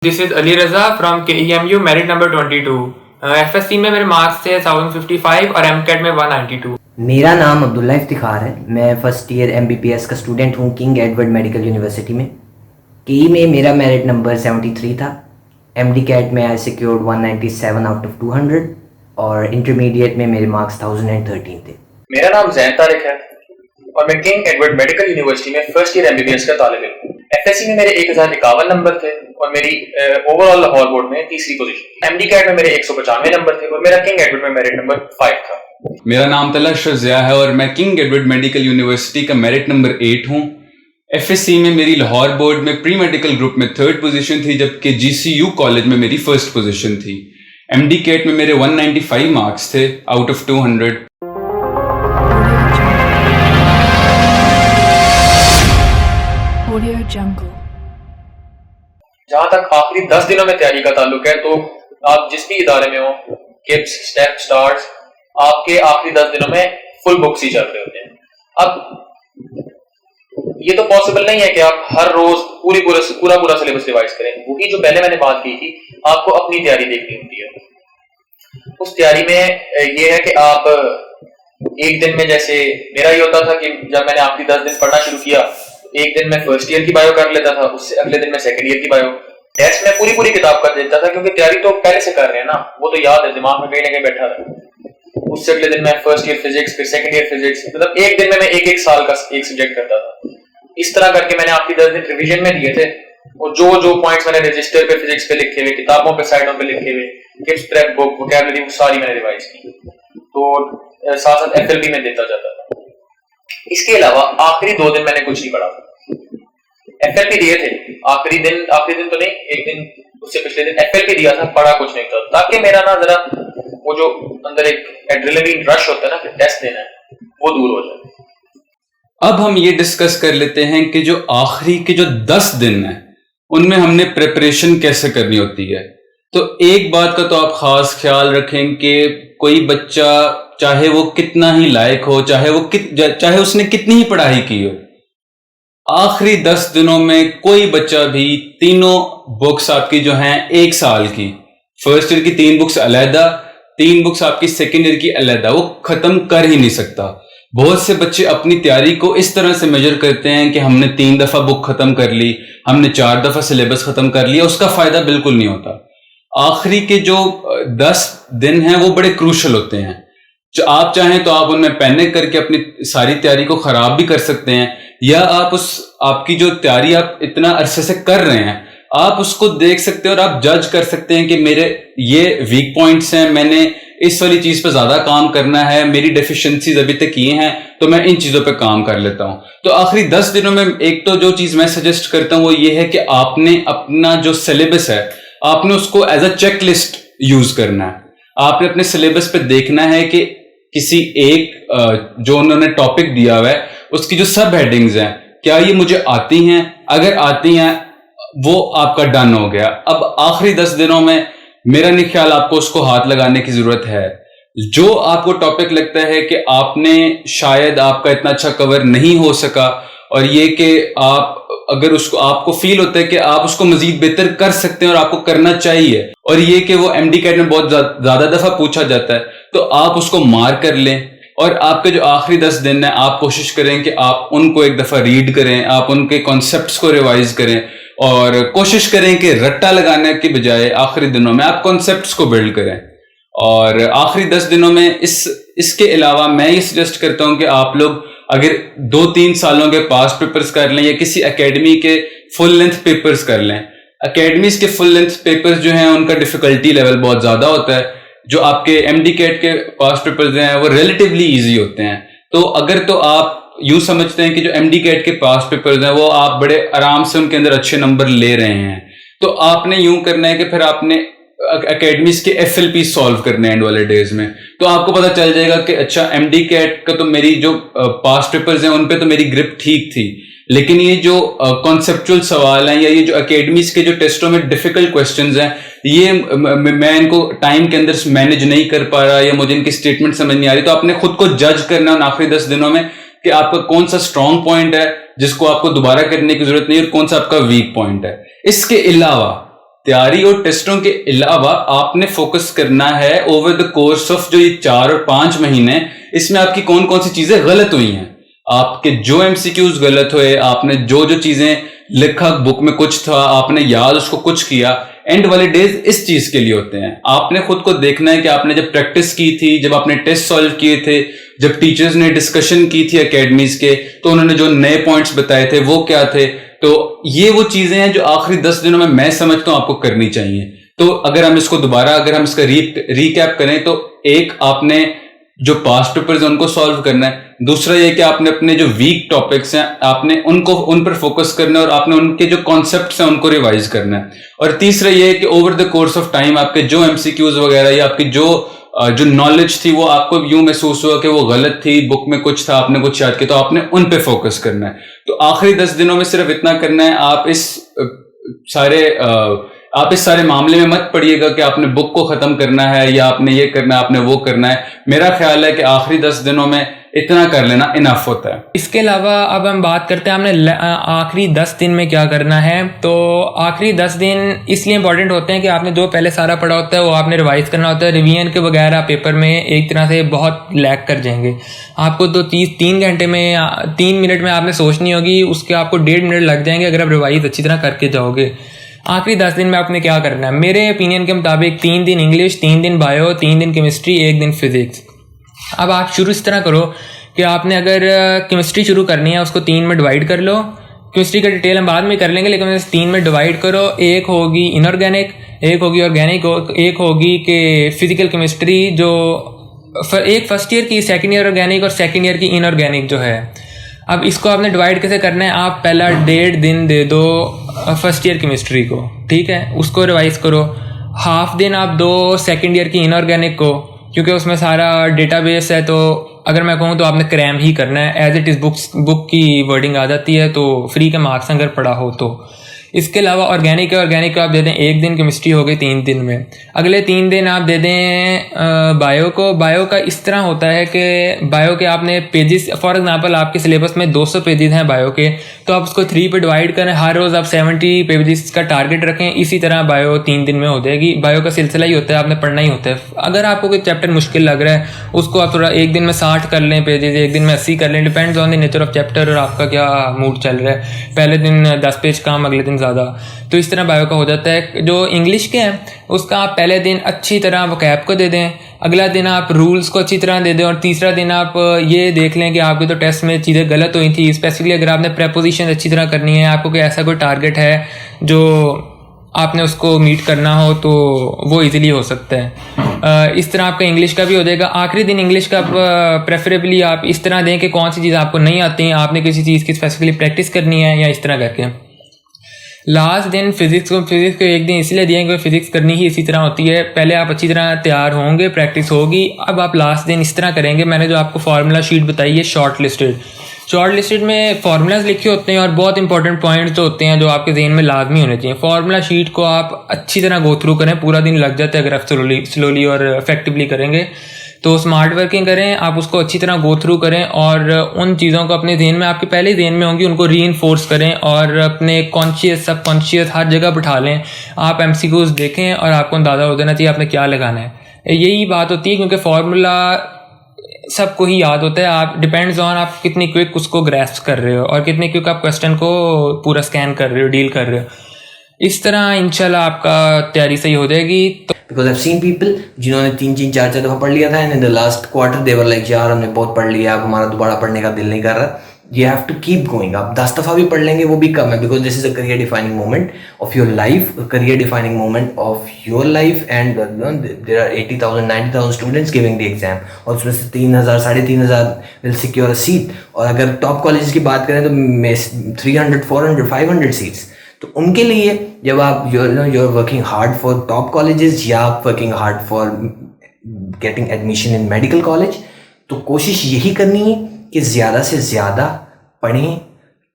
This is Ali Raza from KEMU merit number 22। FSC में मेरे marks थे 1055 और MCAT में 192। मेरा नाम अब्दुल्ला इफ्तिखार है। मैं फर्स्ट ईयर MBBS का स्टूडेंट हूँ किंग एडवर्ड मेडिकल यूनिवर्सिटी में। KE में मेरा मेरिट नंबर 73 था। MD-CAT में आई सिक्योर्ड 197 आउट ऑफ 200 और इंटरमीडिएट में मेरे मार्क्स 1013 थे। मेरा नाम जैन तारिक है और मैं किंग एडवर्ड मेडिकल यूनिवर्सिटी में फर्स्ट ईयर MBBS का तालिब इल्म हूँ। FSC में मेरे 1051 नंबर थे और मेरी ओवरऑल लाहौर बोर्ड में तीसरी पोजीशन। MD-CAT में मेरे 195 नंबर थे और मेरा किंग एडवर्ड में मेरिट नंबर 5 था। मेरा नाम तला शज़िया है और मैं किंग एडवर्ड मेडिकल यूनिवर्सिटी का मेरिट नंबर 8 हूँ। FSC में मेरी लाहौर बोर्ड में प्री मेडिकल ग्रुप में 3rd पोजीशन थी, जबकि GCU कॉलेज में मेरी 1st पोजीशन थी। MD-CAT में मेरे 195 मार्क्स थे आउट ऑफ 200। जहां तक आखिरी 10 दिनों में तैयारी का ताल्लुक है, तो आप जिस भी इदारे में हो, किप्स, स्टेप, स्टार्स, आपके आखिरी 10 दिनों में फुल बुक्स ही चल रहे होते हैं। अब ये तो पॉसिबल नहीं है कि आप हर रोज पूरा सिलेबस रिवाइज करें। वही जो पहले मैंने बात की थी, आपको अपनी तैयारी देखनी होती है। उस तैयारी में ये है कि आप एक दिन में, जैसे मेरा ये होता था कि जब मैंने आखिरी 10 दिन पढ़ना शुरू किया, एक दिन मैं फर्स्ट ईयर की बायो कर लेता था, उससे अगले दिन मैं सेकंड ईयर की बायो। टेस्ट में पूरी किताब कर देता था, क्योंकि तैयारी तो पहले से कर रहे हैं ना, वो तो याद है, दिमाग में कहीं ना कहीं बैठा था। उससे अगले दिन मैं फर्स्ट ईयर फिजिक्स, फिर सेकंड ईयर फिजिक्स, मतलब एक दिन में मैं एक साल का एक सब्जेक्ट करता था। इस तरह करके मैंने आखिरी 10 दिन रिविजन में दिए थे और जो पॉइंट्स मैंने रजिस्टर पे फिजिक्स पे लिखे हुए, किताबों पे साइडों पे लिखे हुए, किप्स, प्रेप बुक, वोकैबुलरी, वो सारी मैंने रिवाइज की। तो साथ साथ FLB में देता जाता था। इसके अलावा आखिरी 2 दिन मैंने कुछ नहीं पढ़ा था। FLP दिए थे आखिरी दिन तो नहीं, एक दिन उससे पिछले दिन FLP दिया था, पढ़ा कुछ नहीं था, ताकि मेरा ना जरा वो जो अंदर एक एड्रेनलिन रश होता है ना कि टेस्ट देना है, वो दूर हो जाए। अब हम ये डिस्कस कर लेते हैं कि जो आखिरी के जो 10 दिन हैं उनमें हमने प्रिपरेशन कैसे करनी होती है। तो एक बात का तो आप खास ख्याल रखें कि कोई बच्चा, चाहे वो कितना ही लायक हो, चाहे उसने कितनी ही पढ़ाई की हो, आखिरी 10 दिनों में कोई बच्चा भी तीनों बुक्स आपकी जो हैं 1 साल की, फर्स्ट ईयर की 3 बुक्स अलहदा, 3 बुक्स आपकी सेकेंड ईयर की अलहदा, वो खत्म कर ही नहीं सकता। बहुत से बच्चे अपनी तैयारी को इस तरह से मेजर करते हैं कि हमने 3 दफा बुक खत्म कर ली, हमने 4 दफा सिलेबस खत्म कर लिया। उसका फायदा बिल्कुल नहीं होता। आखिरी के जो 10 दिन हैं वो बड़े क्रूशल होते हैं। जो आप चाहें तो आप उनमें पैनिक करके अपनी सारी तैयारी को खराब भी कर सकते हैं, या आप आपकी जो तैयारी आप इतना अरसे से कर रहे हैं, आप उसको देख सकते हैं और आप जज कर सकते हैं कि मेरे ये वीक पॉइंट्स हैं, मैंने इस वाली चीज पे ज्यादा काम करना है, मेरी डेफिशिएंसीज अभी तक ये हैं, तो मैं इन चीजों पे काम कर लेता हूं। तो आखिरी 10 दिनों में एक तो जो चीज मैं सजेस्ट करता हूं वो ये है कि आपने अपना जो सिलेबस है, आपने उसको एज अ चेकलिस्ट यूज करना है। आपने अपने सिलेबस पे देखना है कि किसी एक जो उन्होंने टॉपिक दिया हुआ है उसकी जो सब हेडिंग्स हैं, क्या ये मुझे आती हैं? अगर आती हैं, वो आपका डन हो गया। अब आखिरी 10 दिनों में मेरा नहीं ख्याल आपको उसको हाथ लगाने की जरूरत है। जो आपको टॉपिक लगता है कि आपने शायद आपका इतना अच्छा कवर नहीं हो सका, और ये कि आप अगर उसको आपको फील होता है कि आप उसको मजीद बेहतर कर सकते हैं और आपको करना चाहिए, और ये कि वो MD-CAT में बहुत ज्यादा दफा पूछा जाता है, तो आप उसको मार कर लें। और आपके जो आखिरी 10 दिन है, आप कोशिश करें कि आप उनको एक दफा रीड करें, आप उनके कॉन्सेप्ट्स को रिवाइज करें, और कोशिश करें कि रट्टा लगाने के बजाय आखिरी दिनों में आप कॉन्सेप्ट्स को बिल्ड करें। और आखिरी 10 दिनों में इसके अलावा मैं ये सजेस्ट करता हूं कि आप लोग अगर 2-3 सालों के पास्ट पेपर्स कर लें, या किसी एकेडमी के फुल लेंथ पेपर्स कर लें। एकेडमीज के फुल लेंथ पेपर्स जो हैं उनका डिफिकल्टी लेवल बहुत ज्यादा होता है। जो आपके MD-CAT के पास्ट पेपर्स हैं वो रिलेटिवली इजी होते हैं। तो अगर तो आप यूं समझते हैं कि जो MD-CAT के पास्ट पेपर्स हैं वो आप बड़े आराम से उनके अंदर अच्छे नंबर ले रहे हैं, तो आपने यूं करना है कि फिर आपने एकेडमीज के FLP सॉल्व करने हैं एंड वाले डेज में। तो आपको पता चल जाएगा कि अच्छा, MD-CAT का तो मेरी जो पास्ट पेपर्स हैं उन पे तो मेरी ग्रिप ठीक थी, लेकिन ये जो कॉन्सेप्चुअल सवाल हैं, या ये जो एकेडमीज के जो टेस्टों में डिफिकल्ट क्वेश्चंस हैं, ये मैं इनको टाइम के अंदर मैनेज नहीं कर पा रहा, या मुझे इनकी स्टेटमेंट समझ नहीं आ रही। तो आपने खुद को जज करना उन आखिरी 10 दिनों में कि आपका कौन सा स्ट्रॉन्ग पॉइंट है जिसको आपको दोबारा करने की जरूरत नहीं, और कौन सा आपका वीक पॉइंट है। इसके अलावा तैयारी और टेस्टों के अलावा आपने फोकस करना है ओवर द कोर्स ऑफ जो ये 4 और 5 महीने, इसमें आपकी कौन कौन सी चीजें गलत हुई हैं, आपके जो एमसीक्यूज गलत हुए, आपने जो जो चीजें लिखा बुक में कुछ था, आपने याद उसको कुछ किया, एंड वाले डेज इस चीज के लिए होते हैं। आपने खुद को देखना है कि आपने जब प्रैक्टिस की थी, जब आपने टेस्ट सॉल्व किए थे, जब टीचर्स ने डिस्कशन की थी एकेडमीज के, तो उन्होंने जो नए पॉइंट्स बताए थे वो क्या थे। तो ये वो चीजें हैं जो आखिरी 10 दिनों में मैं समझता हूं आपको करनी चाहिए। तो अगर हम इसको दोबारा अगर हम इसका रिकैप करें तो एक, आपने जो पास्ट पेपर्स हैं उनको सॉल्व करना है। दूसरा ये कि आपने अपने जो वीक टॉपिक्स हैं आपने उन पर फोकस करना है और आपने उनके जो कॉन्सेप्ट्स हैं उनको रिवाइज करना है। और तीसरा ये है कि over the course of time आपके जो एमसीक्यूज वगैरह या आपकी जो नॉलेज थी वो आपको यूं महसूस हुआ कि वो गलत थी, बुक में कुछ था, आपने कुछ याद किया, तो आपने उन पे फोकस करना है। तो आखिरी 10 दिनों में सिर्फ इतना करना है। आप इस सारे मामले में मत पड़िएगा कि आपने बुक को खत्म करना है या आपने ये करना है, आपने वो करना है। मेरा ख्याल है कि आखिरी 10 दिनों में इतना कर लेना इनफ होता है। इसके अलावा अब हम बात करते हैं हमने आखिरी 10 दिन में क्या करना है। तो आखिरी 10 दिन इसलिए इंपॉर्टेंट होते हैं कि आपने जो पहले सारा पढ़ा होता है वो आपने रिवाइज करना होता है। रिवीजन के वगैरह पेपर में एक तरह से बहुत लैग कर जाएंगे। आपको तो 3 घंटे में 3 मिनट में आपने सोचनी होगी, उसके आपको 1.5 मिनट लग जाएंगे अगर आप रिवाइज अच्छी तरह करके जाओगे। आखिरी 10 दिन में आपने क्या करना है, मेरे ओपिनियन के मुताबिक 3 दिन इंग्लिश, 3 दिन बायो, 3 दिन केमिस्ट्री, 1 दिन फिजिक्स। अब आप शुरू इस तरह करो कि आपने अगर केमिस्ट्री शुरू करनी है उसको 3 में डिवाइड कर लो। केमिस्ट्री का डिटेल हम बाद में कर लेंगे, लेकिन 3 में डिवाइड करो। एक होगी इनऑर्गेनिक, एक होगी ऑर्गेनिक, एक होगी कि फिजिकल केमिस्ट्री जो एक फर्स्ट ईयर की, सेकंड ईयर ऑर्गेनिक और सेकंड ईयर की इनऑर्गेनिक जो है। अब इसको आपने डिवाइड कैसे करना है, आप पहला 1.5 दिन दे दो फर्स्ट ईयर केमिस्ट्री को, ठीक है, उसको रिवाइज करो। हाफ दिन आप दो सेकंड ईयर की इनऑर्गेनिक को, क्योंकि उसमें सारा डेटाबेस है। तो अगर मैं कहूँ तो आपने क्रैम ही करना है, एज इट इज़ बुक की वर्डिंग आ जाती है तो फ्री के मार्क्स अगर पढ़ा हो तो। इसके अलावा ऑर्गेनिक है, ऑर्गेनिक को आप दे दें 1 दिन, केमिस्ट्री हो गई 3 दिन में। अगले 3 दिन आप दे दें बायो को। बायो का इस तरह होता है कि बायो के आपने पेजेस, फॉर एग्जांपल आपके सिलेबस में 200 पेजेस हैं बायो के, तो आप उसको 3 पे डिवाइड करें। हर रोज़ आप 70 पेजेस का टारगेट रखें। इसी तरह बायो 3 दिन में हो जाएगी। बायो का सिलसिला ही होता है, आपने पढ़ना ही होता है। अगर आपको कोई चैप्टर मुश्किल लग रहा है उसको आप थोड़ा 1 दिन में 60 कर लें पेजेस, 1 दिन में 80 कर लें, depends on the nature of chapter और आपका क्या मूड चल रहा है। पहले दिन 10 पेज कम, अगले दिन ज़्यादा। तो इस तरह बायो का हो जाता है। जो इंग्लिश के हैं उसका आप पहले दिन अच्छी तरह वोकैब को दे दें, अगला दिन आप रूल्स को अच्छी तरह दे दें, और तीसरा दिन आप ये देख लें कि आपके तो टेस्ट में चीज़ें गलत हुई थी। स्पेसिफिकली अगर आपने प्रेपोजिशन अच्छी तरह करनी है, आपको कोई ऐसा कोई टारगेट है जो आपने उसको मीट करना हो तो वो इजीली हो सकता है। इस तरह आपका इंग्लिश का भी हो जाएगा। आखिरी दिन इंग्लिश का प्रेफरेबली आप इस तरह दें कि कौन सी चीज़ आपको नहीं आती हैं, आपने किसी चीज़ की स्पेसिफिकली प्रैक्टिस करनी है, या इस तरह करके। लास्ट दिन फिजिक्स को 1 दिन इसलिए दिया कि फिजिक्स करनी ही इसी तरह होती है। पहले आप अच्छी तरह तैयार होंगे, प्रैक्टिस होगी। अब आप लास्ट दिन इस तरह करेंगे, मैंने जो आपको फार्मूला शीट बताई है शॉर्ट लिस्टेड में फार्मूलाज लिखे होते हैं और बहुत इंपॉर्टेंट पॉइंट्स होते हैं जो आपके ज़हन में लाजमी होने चाहिए। फार्मूला शीट को आप अच्छी तरह गो थ्रू करें, पूरा दिन लग जाता है अगर आप स्लोली और इफेक्टिवली करेंगे तो। स्मार्ट वर्किंग करें, आप उसको अच्छी तरह गो थ्रू करें और उन चीज़ों को अपने ज़हन में, आपके पहले ज़हन में होंगी, उनको रीइंफोर्स करें और अपने कॉन्शियस सबकॉन्शियस हर जगह बिठा लें। आप एमसीक्यूज देखें और आपको अंदाज़ा हो जाना चाहिए आपने क्या लगाना है। यही बात होती है, क्योंकि फार्मूला सबको ही याद होता है। आप डिपेंड्स ऑन आप कितनी क्विक उसको ग्रैस्प कर रहे हो और कितनी क्विक आप क्वेश्चन को पूरा स्कैन कर रहे हो, डील कर रहे हो। इस तरह इंशाल्लाह आपका तैयारी सही हो जाएगी। तो because I have seen people जिन्होंने 3-4 दफ़ा पढ़ लिया था, and in the last quarter they were like यार हमने बहुत पढ़ लिया, अब हमारा दोबारा पढ़ने का दिल नहीं कर रहा। You have to keep going. आप 10 दफ़ा भी पढ़ लेंगे वो भी कम है, because this is a career defining moment of your life, career defining moment of your life. And there are 80,000-90,000 students giving the exam, और उसमें से 3,000-3,500 विल सिक्योर अ सीट। और अगर टॉप कॉलेज की बात करें तो 300, 400, 500 सीट्स। तो उनके लिए जब आप you're working hard for top colleges या आप working hard for getting admission in medical college, तो कोशिश यही करनी है कि ज़्यादा से ज़्यादा पढ़ें।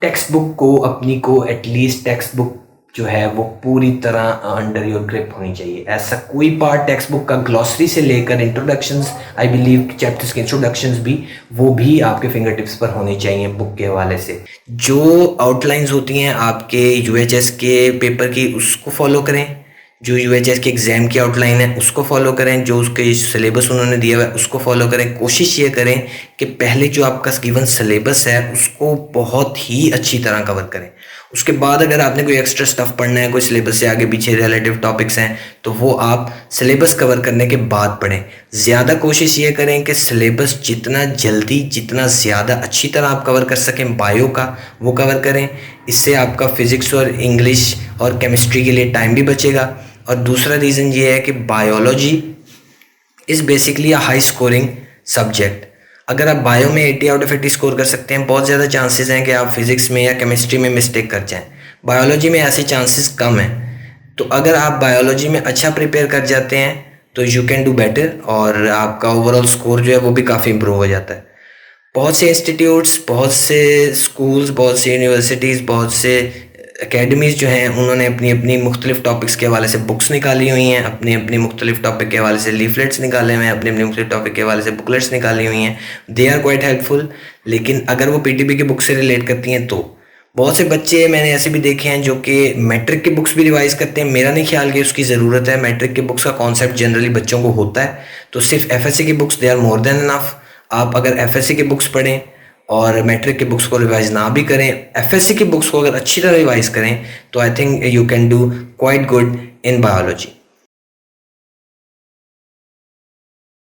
टेक्स्ट बुक को अपनी को एटलीस्ट टेक्स्ट बुक जो है वो पूरी तरह अंडर योर ग्रिप होनी चाहिए। ऐसा कोई पार्ट टेक्स्ट बुक का ग्लॉसरी से लेकर इंट्रोडक्शंस, आई बिलीव चैप्टर्स के इंट्रोडक्शंस भी, वो भी आपके फिंगर टिप्स पर होने चाहिए बुक के हवाले से। जो आउटलाइंस होती हैं आपके यूएचएस के पेपर की उसको फॉलो करें, जो यूएचएस के एग्ज़ाम की आउटलाइन है उसको फॉलो करें, जो उसके सिलेबस उन्होंने दिया हुआ है उसको फॉलो करें। कोशिश ये करें कि पहले जो आपका गिवन सिलेबस है उसको बहुत ही अच्छी तरह कवर करें। उसके बाद अगर आपने कोई एक्स्ट्रा स्टफ पढ़ना है, कोई सिलेबस से आगे पीछे रिलेटिव टॉपिक्स हैं, तो वो आप सिलेबस कवर करने के बाद पढ़ें। ज़्यादा कोशिश ये करें कि सिलेबस जितना जल्दी, जितना ज़्यादा अच्छी तरह आप कवर कर सकें बायो का, वो कवर करें। इससे आपका फिज़िक्स और इंग्लिश और केमिस्ट्री के लिए टाइम भी बचेगा। और दूसरा रीज़न ये है कि biology is basically a high scoring subject. अगर आप बायो में 80 आउट ऑफ 80 स्कोर कर सकते हैं, बहुत ज़्यादा चांसेस हैं कि आप फिज़िक्स में या केमिस्ट्री में मिस्टेक कर जाएं। बायोलॉजी में ऐसे चांसेस कम हैं। तो अगर आप बायोलॉजी में अच्छा प्रिपेयर कर जाते हैं तो यू कैन डू बेटर, और आपका ओवरऑल स्कोर जो है वो भी काफ़ी इंप्रूव हो जाता है। बहुत से इंस्टीट्यूट्स, बहुत से स्कूल्स, बहुत से यूनिवर्सिटीज़, बहुत से एकेडमीज़ जो हैं उन्होंने अपनी अपनी मुख्तलिफ टॉपिक्स के हवाले से बुक्स निकाली हुई हैं, अपनी अपनी मुख्तलिफ टॉपिक के हवाले से लीफलेट्स निकाले हुए हैं, अपनी अपनी मुख्तलिफ टॉपिक के हवाले से बुकलेट्स निकाली हुई हैं। They are quite helpful. लेकिन अगर वो पीटीबी की बुक से रिलेट करती हैं तो बहुत से बच्चे मैंने ऐसे भी देखे हैं जो कि मैट्रिक की बुक्स भी रिवाइज़ करते हैं। मेरा नहीं ख्याल कि उसकी ज़रूरत है। मैट्रिक की बुक्स का कॉन्सेप्ट जनरली बच्चों को होता है, तो सिर्फ एफएससी की books they are more than enough. आप अगर एफएससी की बुक्स पढ़ें और मैट्रिक की बुक्स को रिवाइज ना भी करें, एफएससी की बुक्स को अगर अच्छी तरह रिवाइज करें, तो I think you can do quite good in biology.